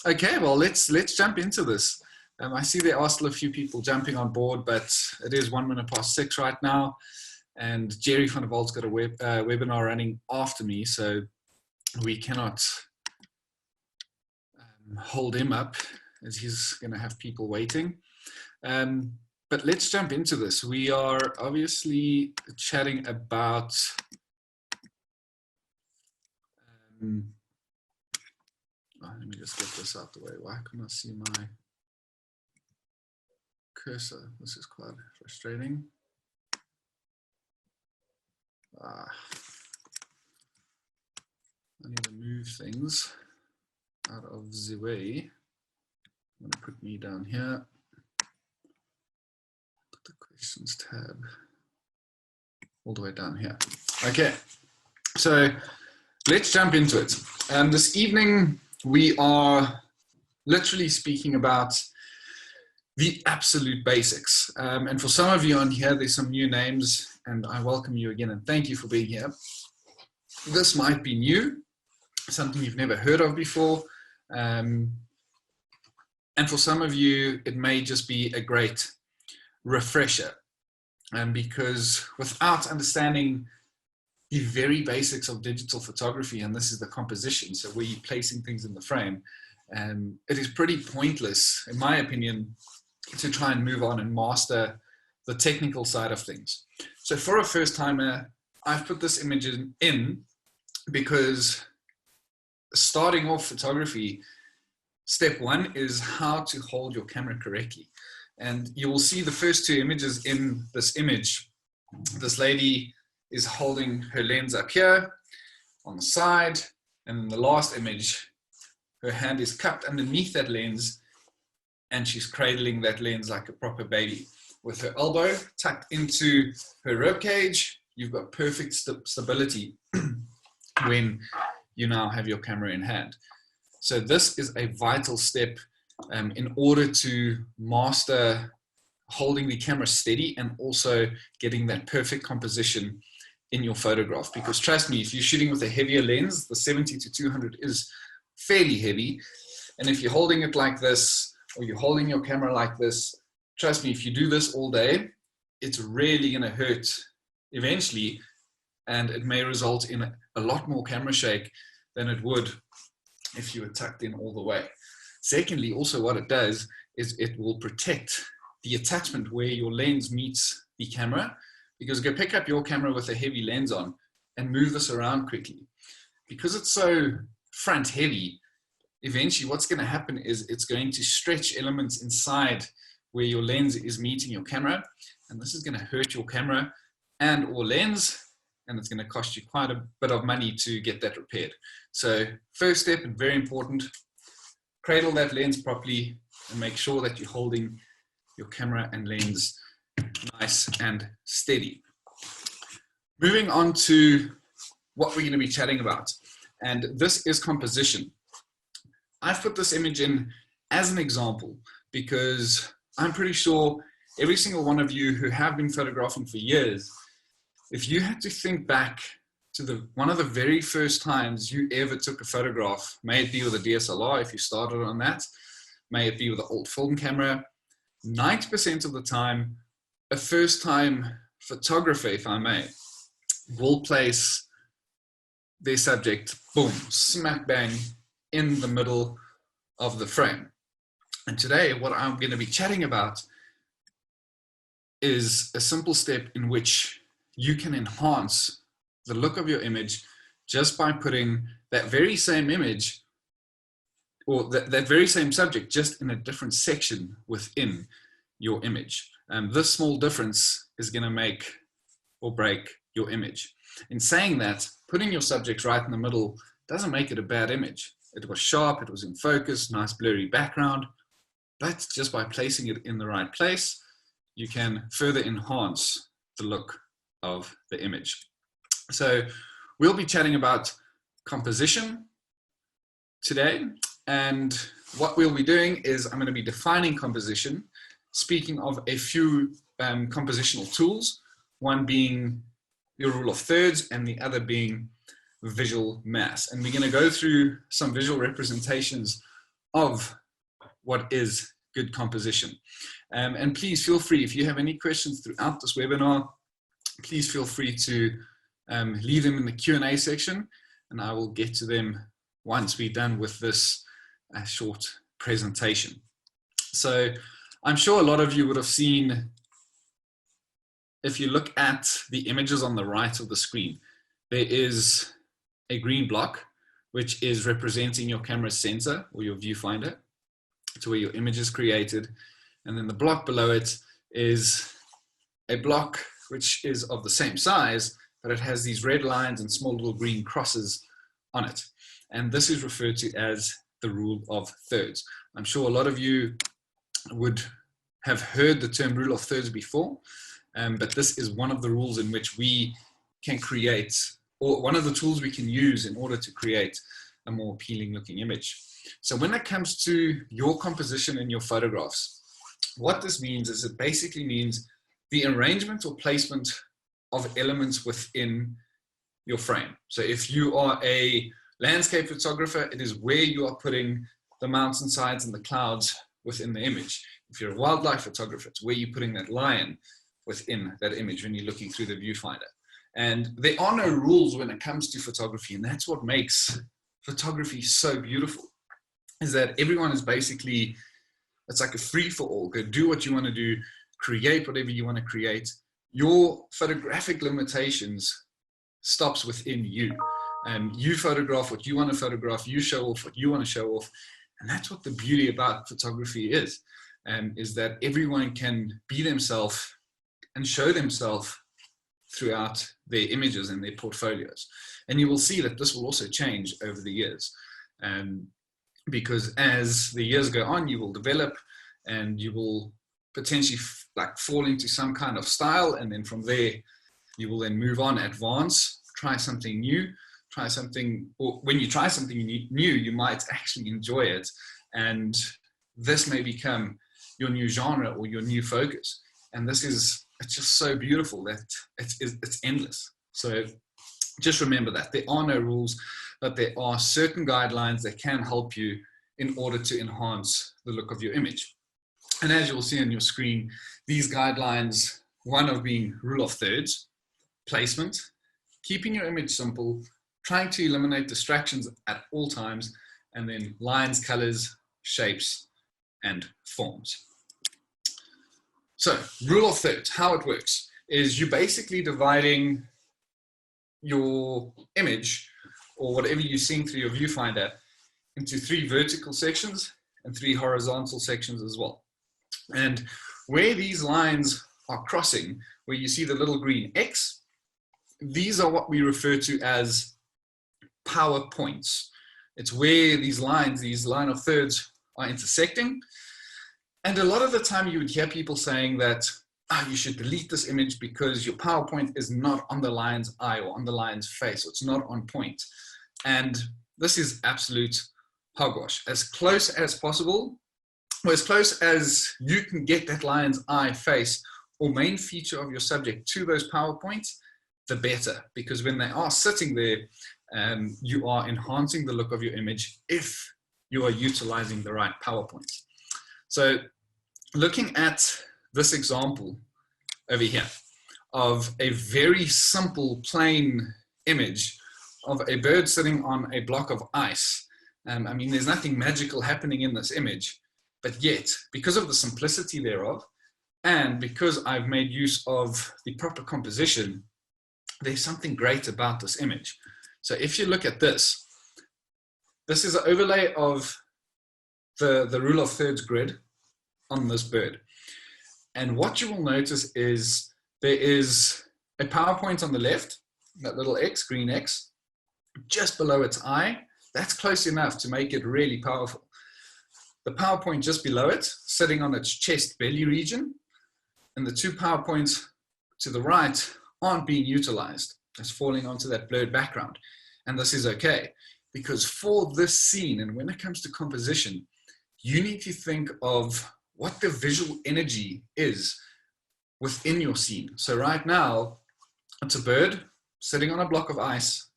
Okay, well, let's jump into this. I see there are still a few people jumping on board, but it is 6 right now, and Gerry van der Wald's got a webinar running after me, so we cannot hold him up as he's going to have people waiting. But let's jump into this. We are obviously chatting about let me just get this out the way. Why can't I see my cursor? This is quite frustrating. I need to move things out of the way. I'm going to put me down here. Put the questions tab all the way down here. Okay, so let's jump into it. This evening, we are literally speaking about the absolute basics. And for some of you on here, there's some new names, and I welcome you again and thank you for being here. This might be new, something you've never heard of before. And for some of you, it may just be a great refresher. Because without understanding the very basics of digital photography, and this is the composition, so where you're placing things in the frame, it is pretty pointless, in my opinion, to try and move on and master the technical side of things. So for a first timer, I've put this image in because starting off photography, step one is how to hold your camera correctly. And you will see the first two images in this image. This lady is holding her lens up here on the side, and in the last image, her hand is cupped underneath that lens, and she's cradling that lens like a proper baby. With her elbow tucked into her rib cage, you've got perfect stability when you now have your camera in hand. So this is a vital step in order to master holding the camera steady and also getting that perfect composition in your photograph. Because trust me, if you're shooting with a heavier lens, the 70-200 is fairly heavy. And if you're holding it like this, or you're holding your camera like this, trust me, if you do this all day, it's really going to hurt eventually, and it may result in a lot more camera shake than it would if you were tucked in all the way. Secondly, also what it does is it will protect the attachment where your lens meets the camera, because go pick up your camera with a heavy lens on and move this around quickly. Because it's so front heavy, eventually what's going to happen is it's going to stretch elements inside where your lens is meeting your camera, and this is going to hurt your camera and or lens, and it's going to cost you quite a bit of money to get that repaired. So first step, and very important, cradle that lens properly and make sure that you're holding your camera and lens nice and steady. Moving on to what we're going to be chatting about, and this is composition. I've put this image in as an example because I'm pretty sure every single one of you who have been photographing for years, if you had to think back to one of the very first times you ever took a photograph, may it be with a DSLR if you started on that, may it be with an old film camera, 90% of the time, a first-time photographer, if I may, will place their subject, boom, smack bang, in the middle of the frame. And today, what I'm going to be chatting about is a simple step in which you can enhance the look of your image just by putting that very same image or that very same subject just in a different section within your image. This small difference is going to make or break your image. In saying that, putting your subject right in the middle doesn't make it a bad image. It was sharp, it was in focus, nice blurry background, but just by placing it in the right place, you can further enhance the look of the image. So we'll be chatting about composition today, and what we'll be doing is I'm going to be defining composition, speaking of a few compositional tools, one being your rule of thirds and the other being visual mass. And we're going to go through some visual representations of what is good composition. And please feel free, if you have any questions throughout this webinar, please feel free to leave them in the Q&A section, and I will get to them once we're done with this short presentation. So I'm sure a lot of you would have seen, if you look at the images on the right of the screen, there is a green block, which is representing your camera sensor or your viewfinder, to where your image is created. And then the block below it is a block which is of the same size, but it has these red lines and small little green crosses on it. And this is referred to as the rule of thirds. I'm sure a lot of you would have heard the term rule of thirds before, but this is one of the rules in which we can create, or one of the tools we can use in order to create a more appealing looking image. So when it comes to your composition in your photographs, what this means is it basically means the arrangement or placement of elements within your frame. So if you are a landscape photographer, it is where you are putting the mountainsides and the clouds within the image. If you're a wildlife photographer, it's where you're putting that lion within that image when you're looking through the viewfinder. And there are no rules when it comes to photography, and that's what makes photography so beautiful, is that everyone is basically, it's like a free-for-all. Go do what you want to do, create whatever you want to create. Your photographic limitations stops within you. You photograph what you want to photograph, you show off what you want to show off, and that's what the beauty about photography is that everyone can be themselves and show themselves throughout their images and their portfolios. And you will see that this will also change over the years, because as the years go on, you will develop and you will potentially fall into some kind of style, and then from there you will then move on, advance, try something new, try something, or when you try something new, you might actually enjoy it, and this may become your new genre or your new focus. And this is, it's just so beautiful that it's endless. So just remember that there are no rules, but there are certain guidelines that can help you in order to enhance the look of your image. And as you will see on your screen, these guidelines, one of being rule of thirds, placement, keeping your image simple, trying to eliminate distractions at all times, and then lines, colors, shapes, and forms. So rule of thirds, how it works is you're basically dividing your image or whatever you're seeing through your viewfinder into 3 vertical sections and 3 horizontal sections as well. And where these lines are crossing, where you see the little green X, these are what we refer to as power points. It's where these lines, these line of thirds, are intersecting. And a lot of the time you would hear people saying that you should delete this image because your PowerPoint is not on the lion's eye or on the lion's face, or it's not on point. And this is absolute hogwash. As close as possible, or as close as you can get that lion's eye, face, or main feature of your subject to those PowerPoints, the better, because when they are sitting there, you are enhancing the look of your image if you are utilizing the right PowerPoints. So looking at this example over here of a very simple plain image of a bird sitting on a block of ice. I mean, there's nothing magical happening in this image, but yet because of the simplicity thereof, and because I've made use of the proper composition, there's something great about this image. So if you look at this, this is an overlay of the rule of thirds grid on this bird. And what you will notice is there is a PowerPoint on the left, that little X, green X, just below its eye. That's close enough to make it really powerful. The PowerPoint just below it, sitting on its chest belly region, and the 2 PowerPoints to the right aren't being utilized. It's falling onto that blurred background. And this is okay, because for this scene, and when it comes to composition, you need to think of what the visual energy is within your scene. So right now, it's a bird sitting on a block of ice,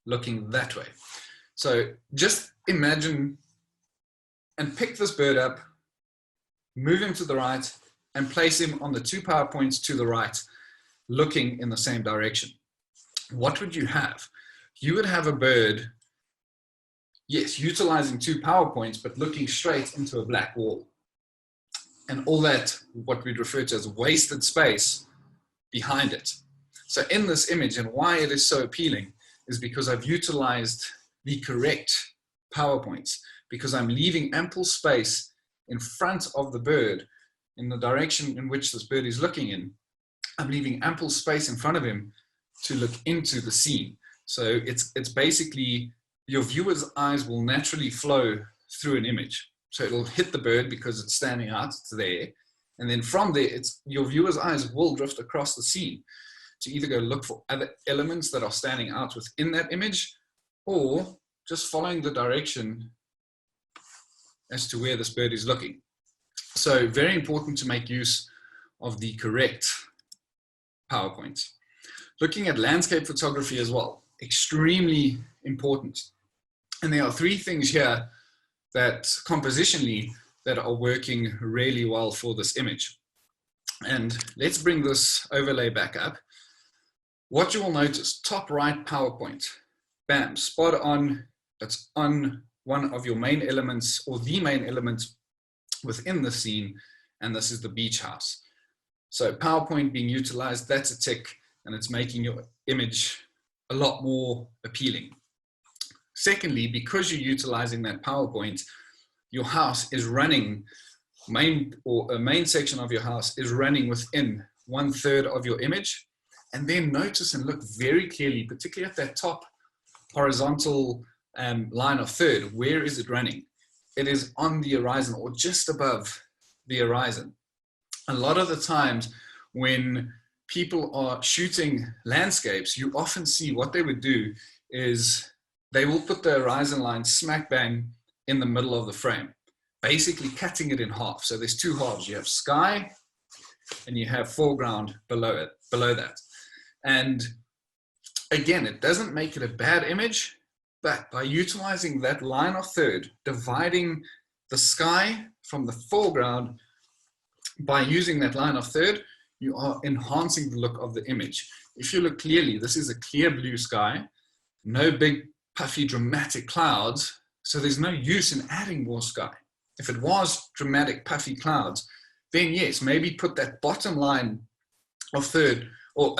looking that way. So just imagine and pick this bird up, move him to the right, and place him on the 2 power points to the right, looking in the same direction. What would you have? You would have a bird, yes, utilizing 2 power points, but looking straight into a black wall. And all that, what we'd refer to as wasted space behind it. So in this image, and why it is so appealing, is because I've utilized the correct power points, because I'm leaving ample space in front of the bird in the direction in which this bird is looking in. I'm leaving ample space in front of him to look into the scene. So it's basically your viewer's eyes will naturally flow through an image. So it'll hit the bird because it's standing out, it's there. And then from there, your viewer's eyes will drift across the scene to either go look for other elements that are standing out within that image, or just following the direction as to where this bird is looking. So very important to make use of the correct PowerPoints. Looking at landscape photography as well, extremely important. And there are 3 things here that compositionally that are working really well for this image. And let's bring this overlay back up. What you will notice, top right PowerPoint, bam, spot on, it's on one of your main elements or the main element within the scene, and this is the beach house. So PowerPoint being utilized, that's a tick, and it's making your image a lot more appealing. Secondly, because you're utilizing that PowerPoint, your house is running, a main section of your house is running within 1/3 of your image. And then notice and look very clearly, particularly at that top horizontal line of third, where is it running? It is on the horizon or just above the horizon. A lot of the times when people are shooting landscapes, you often see what they would do is they will put the horizon line smack bang in the middle of the frame, basically cutting it in half. So there's 2 halves. You have sky and you have foreground below that. And again, it doesn't make it a bad image, but by utilizing that line of third, dividing the sky from the foreground, by using that line of third, you are enhancing the look of the image. If you look clearly, this is a clear blue sky, no big puffy dramatic clouds, so there's no use in adding more sky. If it was dramatic puffy clouds, then yes, maybe put that bottom line of third, or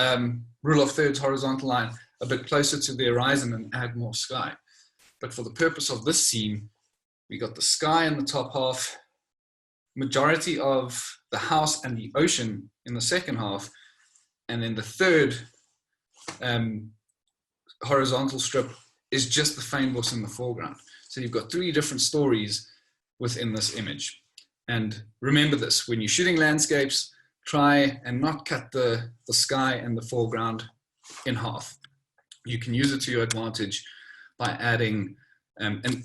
rule of thirds horizontal line a bit closer to the horizon and add more sky. But for the purpose of this scene, we got the sky in the top half, majority of the house and the ocean in the second half, and then the third horizontal strip is just the fynbos in the foreground. So you've got 3 different stories within this image. And remember this, when you're shooting landscapes, try and not cut the sky and the foreground in half. You can use it to your advantage by adding an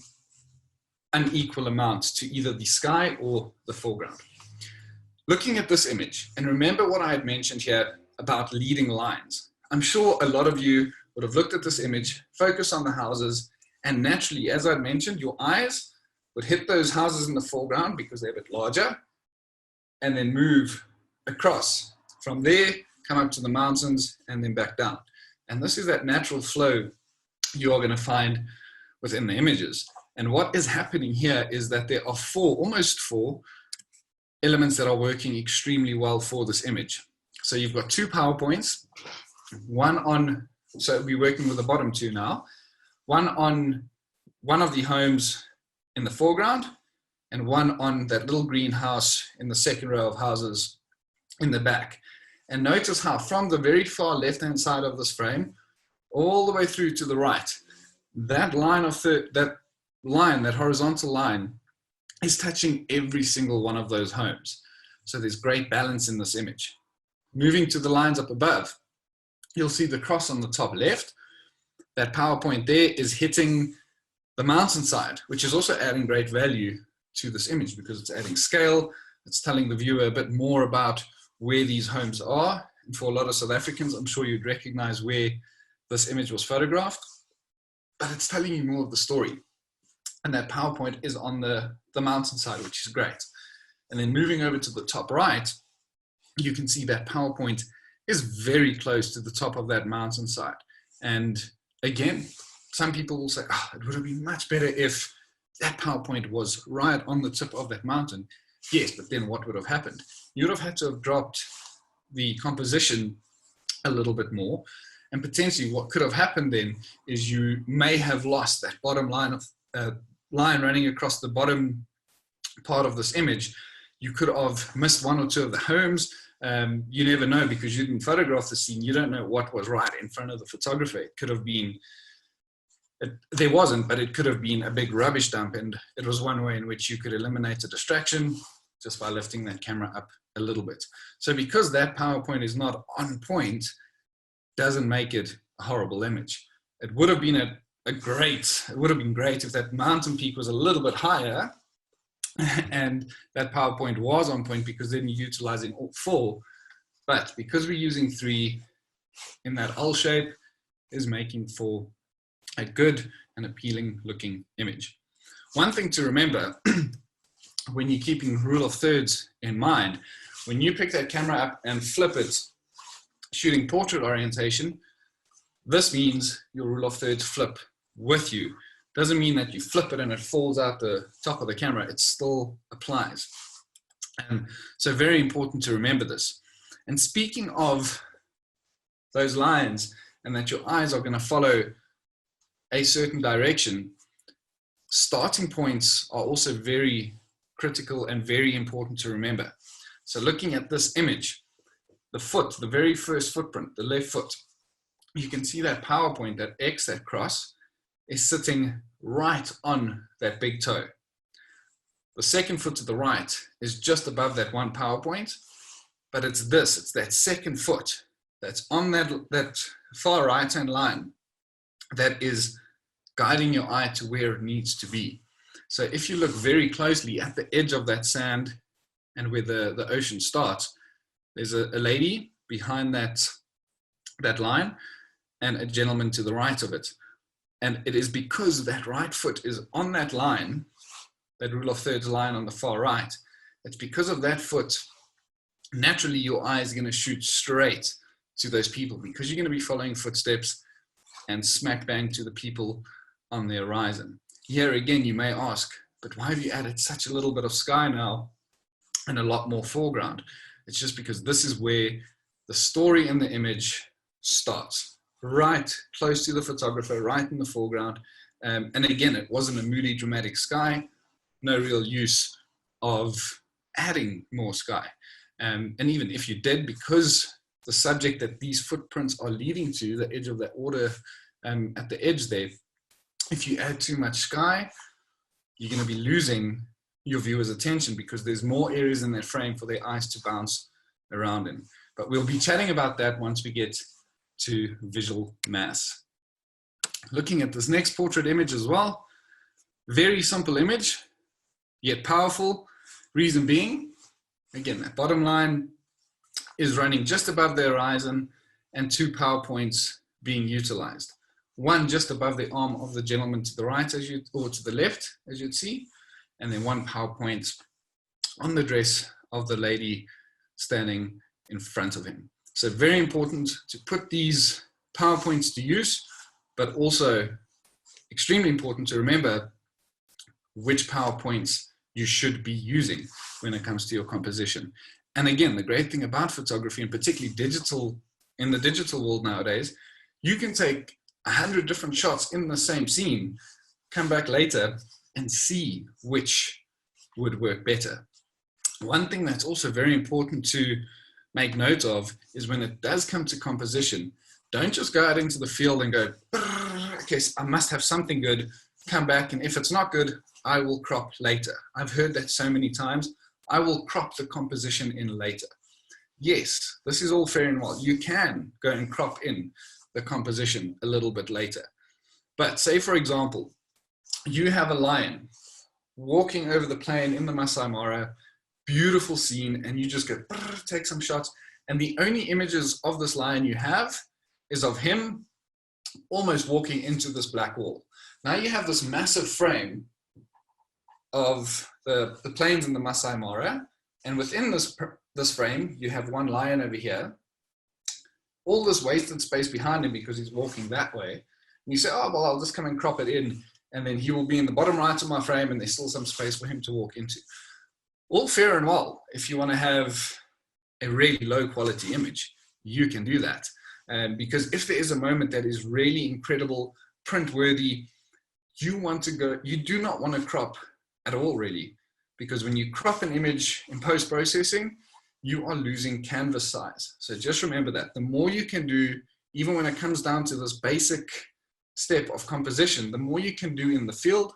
unequal amount to either the sky or the foreground. Looking at this image, and remember what I had mentioned here about leading lines. I'm sure a lot of you would have looked at this image, focus on the houses, and naturally, as I mentioned, your eyes would hit those houses in the foreground because they're a bit larger, and then move across. From there, come up to the mountains, and then back down. And this is that natural flow you are going to find within the images. And what is happening here is that there are almost four elements that are working extremely well for this image. So you've got 2 PowerPoints, so we're working with the bottom 2 now, one on one of the homes in the foreground, and one on that little green house in the second row of houses in the back. And notice how from the very far left-hand side of this frame, all the way through to the right, that line of that horizontal line is touching every single one of those homes. So there's great balance in this image. Moving to the lines up above, you'll see the cross on the top left. That PowerPoint there is hitting the mountainside, which is also adding great value to this image because it's adding scale. It's telling the viewer a bit more about where these homes are. And for a lot of South Africans, I'm sure you'd recognize where this image was photographed, but it's telling you more of the story. And that PowerPoint is on the the mountainside, which is great. And then moving over to the top right, you can see that PowerPoint is very close to the top of that mountainside. And again, some people will say, oh, it would have been much better if that PowerPoint was right on the tip of that mountain. Yes, but then what would have happened? You would have had to have dropped the composition a little bit more. And potentially what could have happened then is you may have lost that bottom line of line running across the bottom part of this image. You could have missed one or two of the homes. You never know, because you didn't photograph the scene. You don't know what was right in front of the photographer. It could have been, there wasn't, but it could have been a big rubbish dump. And it was one way in which you could eliminate a distraction just by lifting that camera up a little bit. So because that PowerPoint is not on point, doesn't make it a horrible image. It would have been it would have been great if that mountain peak was a little bit higher and that PowerPoint was on point, because then you're utilizing all four. But because we're using 3 in that L shape, is making for a good and appealing looking image. One thing to remember when you're keeping rule of thirds in mind, when you pick that camera up and flip it, shooting portrait orientation, this means your rule of thirds flip with you. Doesn't mean that you flip it and it falls out the top of the camera. It still applies. And so very important to remember this. And speaking of those lines and that your eyes are going to follow a certain direction, starting points are also very critical and very important to remember. So looking at this image, the foot, the very first footprint, the left foot, you can see that PowerPoint, that X, that cross, is sitting right on that big toe. The second foot to the right is just above that one PowerPoint, but it's that second foot that's on that far right-hand line that is guiding your eye to where it needs to be. So if you look very closely at the edge of that sand and where the ocean starts, there's a lady behind that line and a gentleman to the right of it. And it is because that right foot is on that line, that rule of thirds line on the far right, it's because of that foot, naturally your eye is going to shoot straight to those people, because you're going to be following footsteps and smack bang to the people on the horizon. Here again, you may ask, but why have you added such a little bit of sky now and a lot more foreground? It's just because this is where the story in the image starts, right close to the photographer, right in the foreground. And again, it wasn't a moody, dramatic sky, no real use of adding more sky. And even if you did, because the subject that these footprints are leading to, the edge of that water at the edge there, if you add too much sky, you're going to be losing your viewer's attention, because there's more areas in that frame for their eyes to bounce around in. But we'll be chatting about that once we get to visual mass. Looking at this next portrait image as well, very simple image, yet powerful. Reason being, again, that bottom line is running just above the horizon and 2 PowerPoints being utilized. One just above the arm of the gentleman to the right, or to the left, as you'd see, and then 1 PowerPoint on the dress of the lady standing in front of him. So very important to put these PowerPoints to use, but also extremely important to remember which PowerPoints you should be using when it comes to your composition. And again, the great thing about photography, and particularly digital, in the digital world nowadays, you can take 100 different shots in the same scene, come back later and see which would work better. One thing that's also very important to make note of is when it does come to composition, don't just go out into the field and go, okay, I must have something good, come back, and if it's not good, I will crop later. I've heard that so many times. I will crop the composition in later. Yes, this is all fair and well. You can go and crop in the composition a little bit later. But say, for example, you have a lion walking over the plain in the Masai Mara, beautiful scene, and you just go, take some shots, and the only images of this lion you have is of him almost walking into this black wall. Now you have this massive frame of the plains and the Masai Mara. And within this frame, you have one lion over here, all this wasted space behind him because he's walking that way. And you say, oh, well, I'll just come and crop it in. And then he will be in the bottom right of my frame and there's still some space for him to walk into. All fair and well. If you want to have a really low quality image, you can do that. Because if there is a moment that is really incredible, print worthy, you do not want to crop at all, really. Because when you crop an image in post-processing, you are losing canvas size. So just remember that. The more you can do, even when it comes down to this basic step of composition, the more you can do in the field,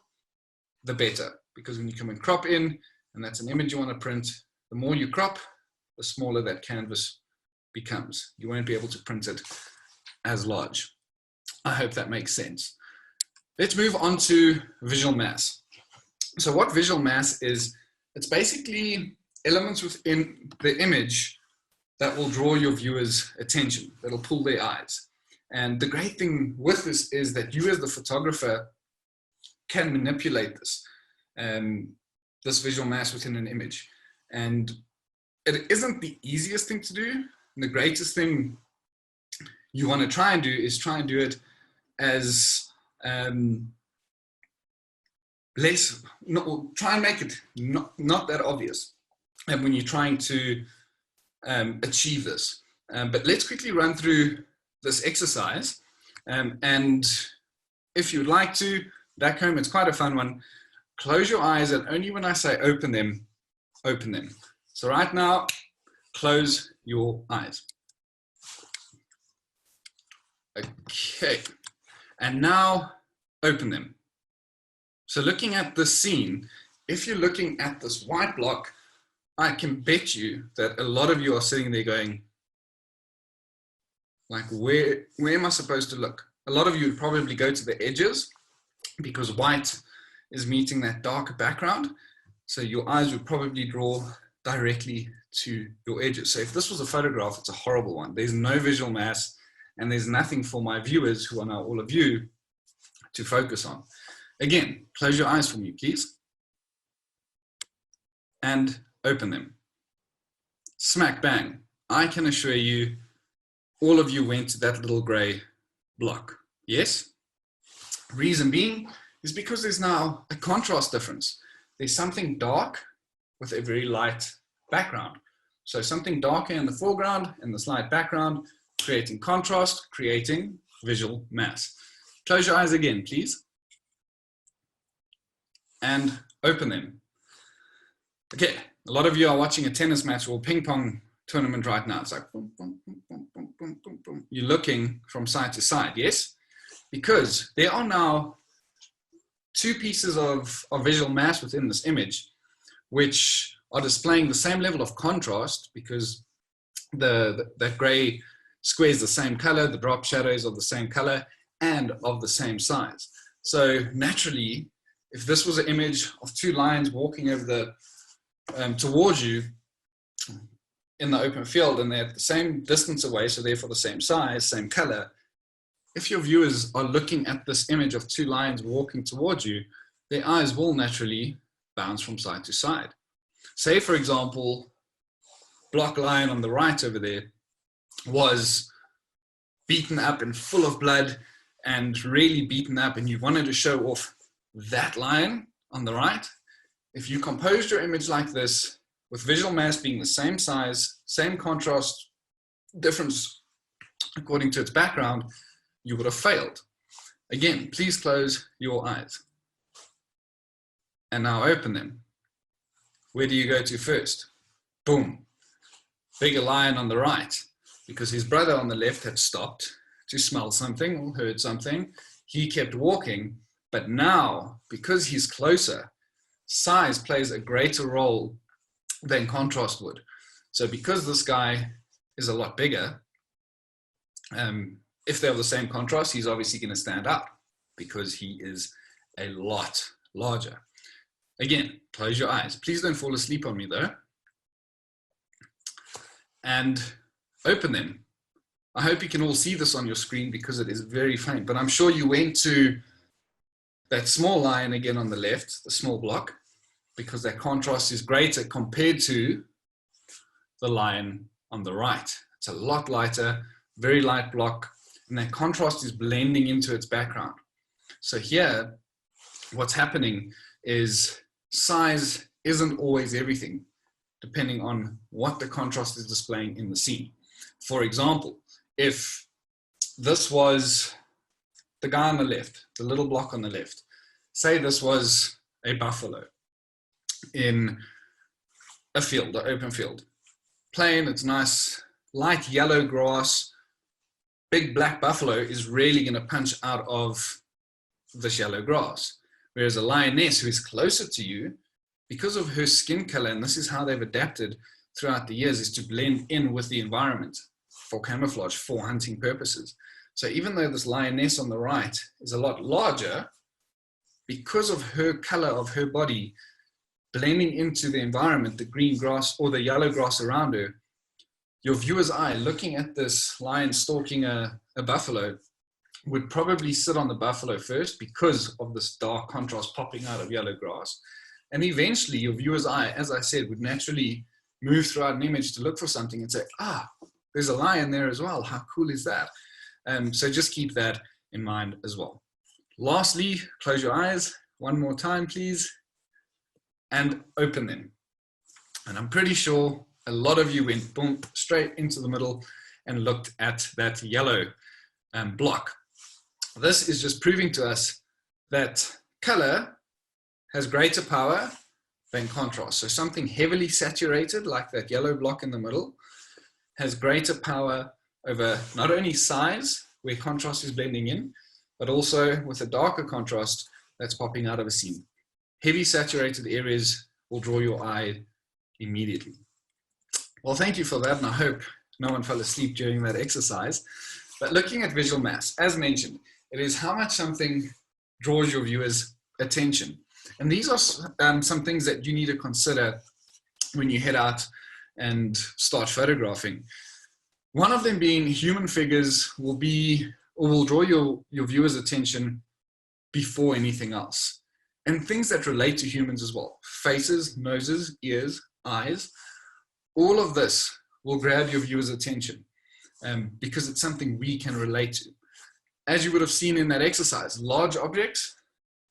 the better. Because when you come and crop in, and that's an image you want to print, the more you crop, the smaller that canvas becomes. You won't be able to print it as large. I hope that makes sense. Let's move on to visual mass. So what visual mass is, it's basically elements within the image that will draw your viewers' attention, that'll pull their eyes. And the great thing with this is that you as the photographer can manipulate this visual mass within an image. And it isn't the easiest thing to do. And the greatest thing you want to try and do is try and do it as try and make it not that obvious. And when you're trying to achieve this. But let's quickly run through this exercise. And if you'd like to, back home, it's quite a fun one. Close your eyes, and only when I say open them, open them. So right now, close your eyes. Okay. And now open them. So looking at this scene, if you're looking at this white block, I can bet you that a lot of you are sitting there going, like, where am I supposed to look? A lot of you would probably go to the edges because white is meeting that darker background. So your eyes would probably draw directly to your edges. So if this was a photograph, it's a horrible one. There's no visual mass and there's nothing for my viewers, who are now all of you, to focus on. Again, close your eyes for me, please. And open them. Smack bang. I can assure you, all of you went to that little gray block. Yes? Reason being is because there's now a contrast difference. There's something dark with a very light background. So something darker in the foreground and this light background, creating contrast, creating visual mass. Close your eyes again, please. And open them. Okay, a lot of you are watching a tennis match or ping pong tournament right now. It's like boom, boom, boom, boom, boom, boom, boom, boom. You're looking from side to side, yes? Because there are now two pieces of visual mass within this image, which are displaying the same level of contrast because that gray square is the same color, the drop shadows are the same color, and of the same size. So naturally, if this was an image of two lions walking over the towards you in the open field, and they're the same distance away, so therefore the same size, same color, if your viewers are looking at this image of two lions walking towards you, their eyes will naturally bounce from side to side. Say, for example, block lion on the right over there was beaten up and full of blood and really beaten up, and you wanted to show off that lion on the right. If you composed your image like this, with visual mass being the same size, same contrast difference according to its background, you would have failed. Again, please close your eyes. And now open them. Where do you go to first? Boom. Bigger lion on the right, because his brother on the left had stopped to smell something or heard something. He kept walking, but now, because he's closer, size plays a greater role than contrast would. So because this guy is a lot bigger, if they have the same contrast, he's obviously going to stand out because he is a lot larger. Again, close your eyes. Please don't fall asleep on me though. And open them. I hope you can all see this on your screen because it is very faint, but I'm sure you went to that small lion again on the left, the small block, because that contrast is greater compared to the line on the right. It's a lot lighter, very light block, and that contrast is blending into its background. So here, what's happening is size isn't always everything, depending on what the contrast is displaying in the scene. For example, if this was the guy on the left, the little block on the left, say this was a buffalo in a field, an open field. Plain, it's nice, light yellow grass, big black buffalo is really going to punch out of this yellow grass. Whereas a lioness who is closer to you, because of her skin color, and this is how they've adapted throughout the years, is to blend in with the environment for camouflage, for hunting purposes. So even though this lioness on the right is a lot larger, because of her color of her body blending into the environment, the green grass or the yellow grass around her, your viewer's eye looking at this lion stalking a buffalo would probably sit on the buffalo first because of this dark contrast popping out of yellow grass. And eventually your viewer's eye, as I said, would naturally move throughout an image to look for something and say, ah, there's a lion there as well. How cool is that? So just keep that in mind as well. Lastly, close your eyes one more time, please, and open them. And I'm pretty sure a lot of you went boom, straight into the middle and looked at that yellow block. This is just proving to us that color has greater power than contrast. So something heavily saturated, like that yellow block in the middle, has greater power over not only size, where contrast is blending in, but also with a darker contrast that's popping out of a scene. Heavy saturated areas will draw your eye immediately. Well, thank you for that, and I hope no one fell asleep during that exercise. But looking at visual mass, as mentioned, it is how much something draws your viewer's attention. And these are some things that you need to consider when you head out and start photographing. One of them being human figures will draw your viewer's attention before anything else. And things that relate to humans as well. Faces, noses, ears, eyes, all of this will grab your viewer's attention because it's something we can relate to. As you would have seen in that exercise, large objects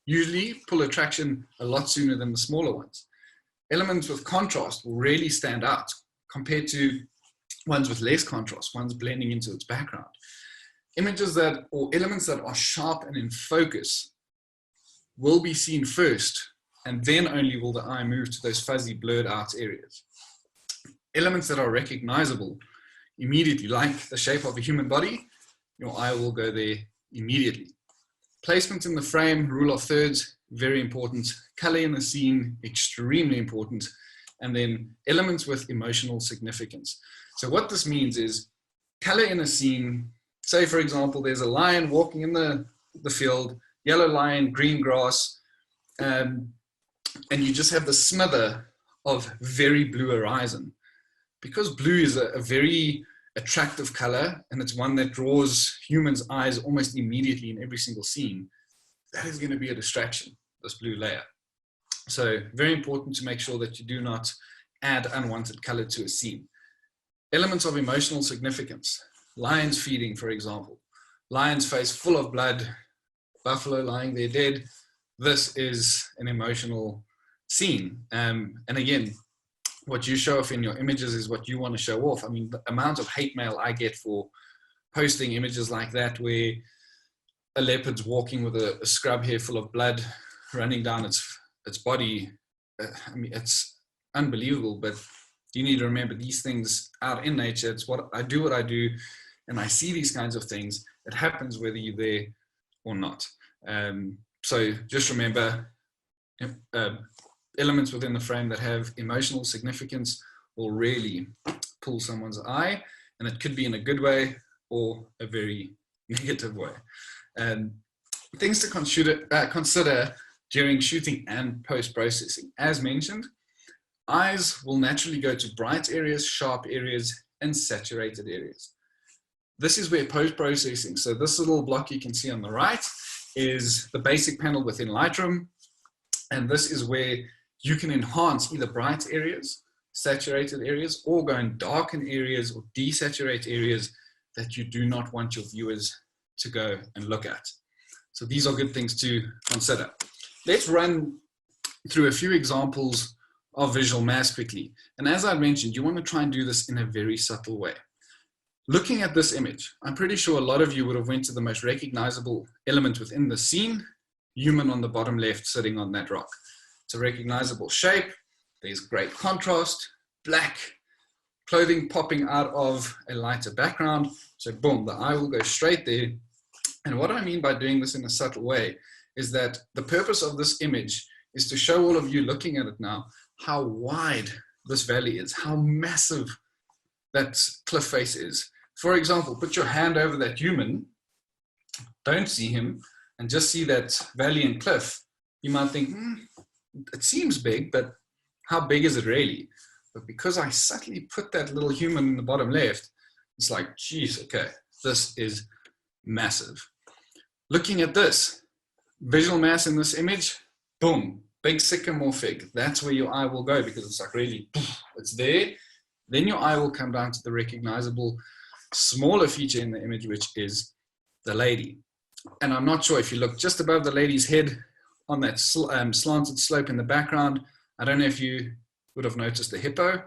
usually pull attraction a lot sooner than the smaller ones. Elements with contrast will really stand out compared to ones with less contrast, ones blending into its background. Images or elements that are sharp and in focus will be seen first, and then only will the eye move to those fuzzy, blurred out areas. Elements that are recognizable immediately, like the shape of a human body, your eye will go there immediately. Placement in the frame, rule of thirds, very important. Color in the scene, extremely important. And then elements with emotional significance. So what this means is color in a scene, say for example, there's a lion walking in the field, yellow lion, green grass, and you just have the smother of very blue horizon. Because blue is a very attractive color, and it's one that draws humans' eyes almost immediately in every single scene, that is going to be a distraction, this blue layer. So very important to make sure that you do not add unwanted color to a scene. Elements of emotional significance. Lions feeding, for example. Lion's face full of blood, buffalo lying there dead. This is an emotional scene. And again, what you show off in your images is what you want to show off. I mean, the amount of hate mail I get for posting images like that, where a leopard's walking with a scrub hair full of blood running down its body. I mean, it's unbelievable, but you need to remember these things out in nature. It's what I do, and I see these kinds of things. It happens whether you're there or not. So just remember, elements within the frame that have emotional significance will really pull someone's eye, and it could be in a good way or a very negative way. Things to consider during shooting and post-processing. As mentioned, eyes will naturally go to bright areas, sharp areas, and saturated areas. This is where post-processing, so this little block you can see on the right is the basic panel within Lightroom, and this is where you can enhance either bright areas, saturated areas, or go and darken areas or desaturate areas that you do not want your viewers to go and look at. So these are good things to consider. Let's run through a few examples of visual mass quickly. And as I mentioned, you want to try and do this in a very subtle way. Looking at this image, I'm pretty sure a lot of you would have went to the most recognizable element within the scene, human on the bottom left sitting on that rock. It's a recognizable shape. There's great contrast, black clothing popping out of a lighter background. So boom, the eye will go straight there. And what I mean by doing this in a subtle way is that the purpose of this image is to show all of you looking at it now how wide this valley is, how massive that cliff face is. For example, put your hand over that human, don't see him, and just see that valley and cliff. You might think, it seems big, but how big is it really? But because I subtly put that little human in the bottom left, it's like, geez, okay, this is massive. Looking at this, visual mass in this image, boom, big sycamore fig. That's where your eye will go because it's like really, it's there. Then your eye will come down to the recognizable smaller feature in the image, which is the lady. And I'm not sure if you look just above the lady's head on that slanted slope in the background. I don't know if you would have noticed the hippo,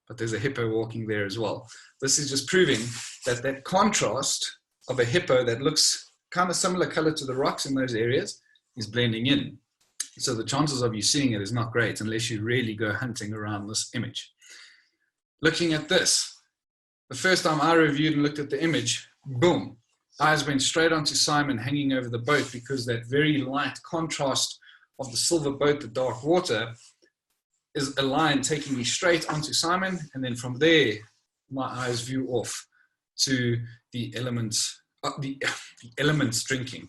but there's a hippo walking there as well. This is just proving that that contrast of a hippo that looks kind of similar color to the rocks in those areas is blending in. So the chances of you seeing it is not great unless you really go hunting around this image. Looking at this, the first time I reviewed and looked at the image, boom, eyes went straight onto Simon hanging over the boat because that very light contrast of the silver boat, the dark water, is a line taking me straight onto Simon. And then from there, my eyes view off to the elements, the elements drinking.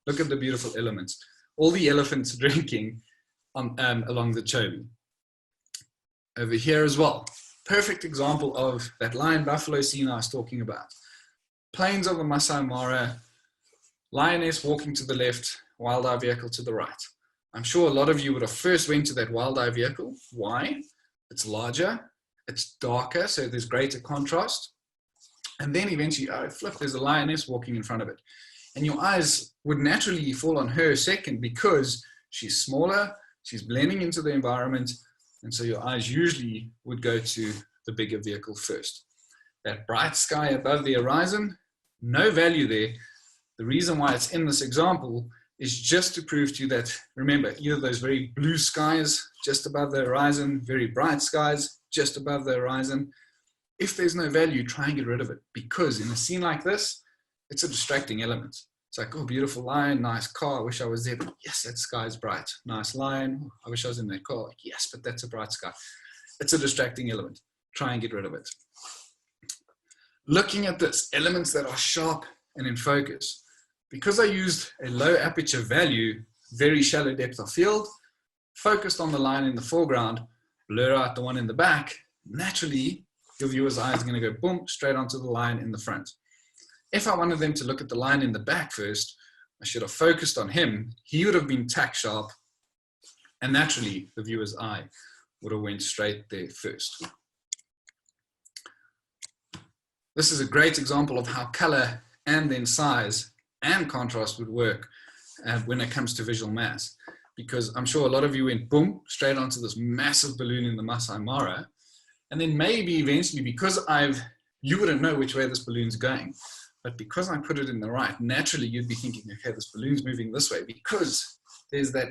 Look at the beautiful elements. All the elephants drinking on, along the Chobe. Over here as well. Perfect example of that lion buffalo scene I was talking about. Plains of the Masai Mara, lioness walking to the left, wild eye vehicle to the right. I'm sure a lot of you would have first went to that wild eye vehicle. Why? It's larger, it's darker, so there's greater contrast. And then eventually, oh, flip, there's a lioness walking in front of it. And your eyes would naturally fall on her second because she's smaller, she's blending into the environment, and so your eyes usually would go to the bigger vehicle first. That bright sky above the horizon, no value there. The reason why it's in this example is just to prove to you that, remember, either those very blue skies just above the horizon, very bright skies just above the horizon. If there's no value, try and get rid of it, because in a scene like this, it's a distracting element. It's like, oh, beautiful lion, nice car, I wish I was there, but yes, that sky is bright. Nice lion, I wish I was in that car. Yes, but that's a bright sky. It's a distracting element. Try and get rid of it. Looking at this, elements that are sharp and in focus. Because I used a low aperture value, very shallow depth of field, focused on the line in the foreground, blur out the one in the back, naturally, your viewer's eye is going to go boom, straight onto the line in the front. If I wanted them to look at the line in the back first, I should have focused on him. He would have been tack sharp, and naturally, the viewer's eye would have went straight there first. This is a great example of how color and then size and contrast would work when it comes to visual mass, because I'm sure a lot of you went boom, straight onto this massive balloon in the Masai Mara, and then maybe eventually, because you wouldn't know which way this balloon's going, but because I put it in the right, naturally you'd be thinking, okay, this balloon's moving this way because there's that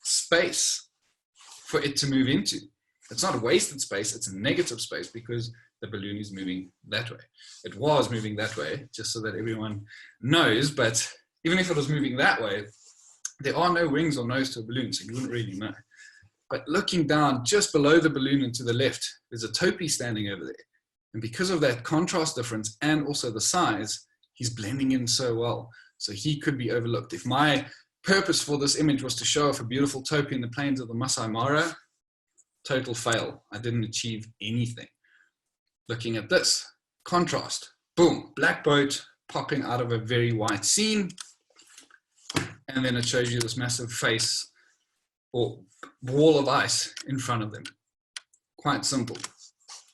space for it to move into. It's not a wasted space, it's a negative space because the balloon is moving that way. It was moving that way, just so that everyone knows, but even if it was moving that way, there are no wings or nose to a balloon, so you wouldn't really know. But looking down just below the balloon and to the left, there's a topi standing over there. And because of that contrast difference and also the size, he's blending in so well. So he could be overlooked. If my purpose for this image was to show off a beautiful topi in the plains of the Masai Mara, total fail. I didn't achieve anything. Looking at this, contrast, boom, black boat popping out of a very white scene. And then it shows you this massive face or wall of ice in front of them. Quite simple.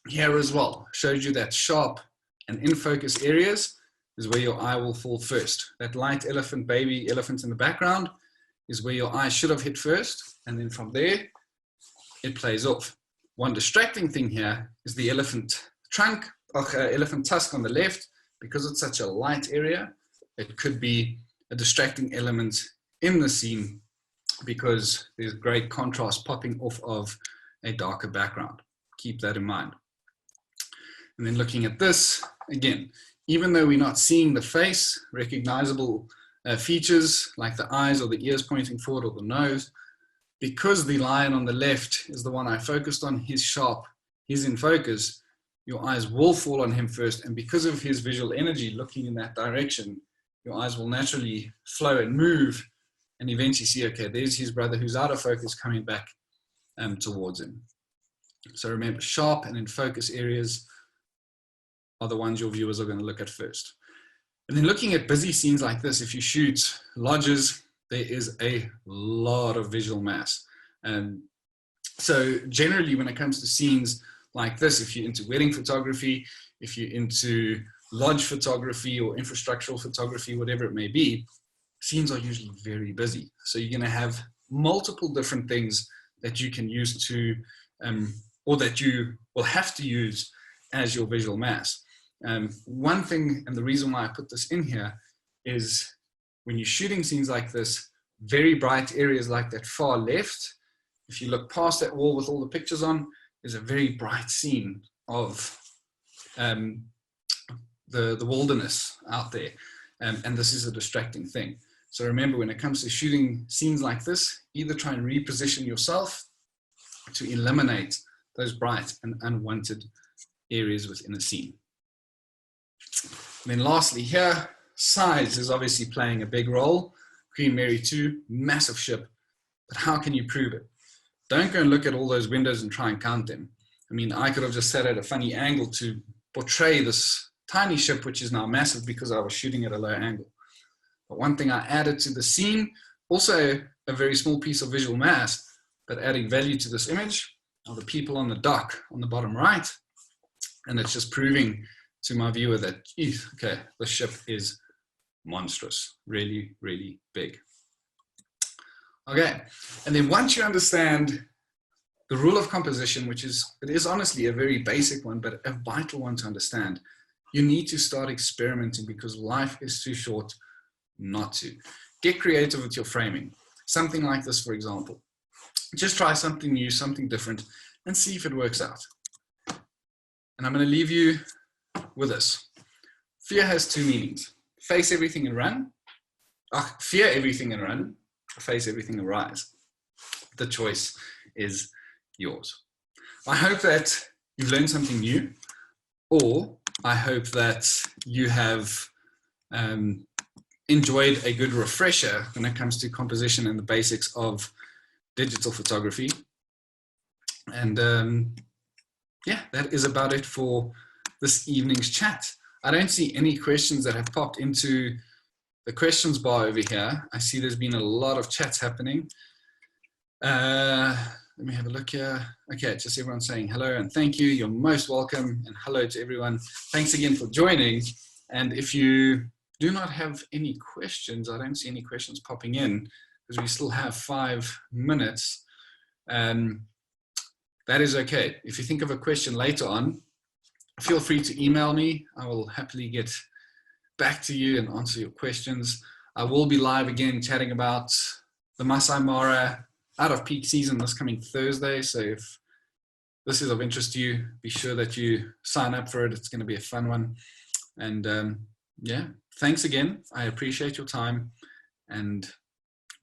Here as well, showed you that sharp and in focus areas is where your eye will fall first. That light elephant, baby elephant in the background is where your eye should have hit first, and then from there, it plays off. One distracting thing here is the elephant trunk, elephant tusk on the left. Because it's such a light area, it could be a distracting element in the scene because there's great contrast popping off of a darker background. Keep that in mind. And then looking at this, again, even though we're not seeing the face, recognizable features like the eyes or the ears pointing forward or the nose, because the lion on the left is the one I focused on, he's sharp, he's in focus, your eyes will fall on him first. And because of his visual energy looking in that direction, your eyes will naturally flow and move and eventually see, okay, there's his brother who's out of focus coming back towards him. So remember, sharp and in focus areas are the ones your viewers are going to look at first. And then looking at busy scenes like this, if you shoot lodges, there is a lot of visual mass. So generally when it comes to scenes like this, if you're into wedding photography, if you're into lodge photography or infrastructural photography, whatever it may be, scenes are usually very busy. So you're going to have multiple different things that you can use to, or that you will have to use as your visual mass. One thing, and the reason why I put this in here, is when you're shooting scenes like this, very bright areas like that far left, if you look past that wall with all the pictures on, there's a very bright scene of the wilderness out there. And this is a distracting thing. So remember, when it comes to shooting scenes like this, either try and reposition yourself to eliminate those bright and unwanted areas within a scene. And then lastly here, size is obviously playing a big role. Queen Mary 2, massive ship, but how can you prove it? Don't go and look at all those windows and try and count them. I mean, I could have just sat at a funny angle to portray this tiny ship, which is now massive because I was shooting at a low angle. But one thing I added to the scene, also a very small piece of visual mass, but adding value to this image, are the people on the dock on the bottom right. And it's just proving to my viewer that, geez, okay, the ship is monstrous, really, really big. Okay, and then once you understand the rule of composition, which is, it is honestly a very basic one, but a vital one to understand, you need to start experimenting because life is too short not to. Get creative with your framing. Something like this, for example. Just try something new, something different, and see if it works out. And I'm going to leave you with this. Fear has two meanings. Face everything and run. Fear everything and run. Face everything and rise. The choice is yours. I hope that you've learned something new, or I hope that you have enjoyed a good refresher when it comes to composition and the basics of digital photography. And yeah, that is about it for this evening's chat. I don't see any questions that have popped into the questions bar over here. I see there's been a lot of chats happening. Let me have a look here. Okay, just everyone saying hello and thank you. You're most welcome, and hello to everyone. Thanks again for joining. And if you do not have any questions, I don't see any questions popping in because we still have 5 minutes. That is okay. If you think of a question later on, feel free to email me. I will happily get back to you and answer your questions. I will be live again chatting about the Masai Mara out of peak season this coming Thursday. So if this is of interest to you, be sure that you sign up for it. It's going to be a fun one. And yeah, thanks again. I appreciate your time, and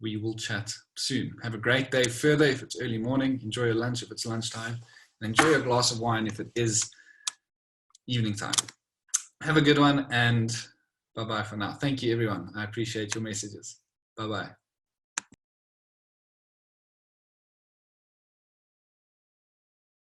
we will chat soon. Have a great day further if it's early morning. Enjoy your lunch if it's lunchtime. And enjoy a glass of wine if it is evening time. Have a good one, and bye-bye for now. Thank you, everyone. I appreciate your messages. Bye-bye.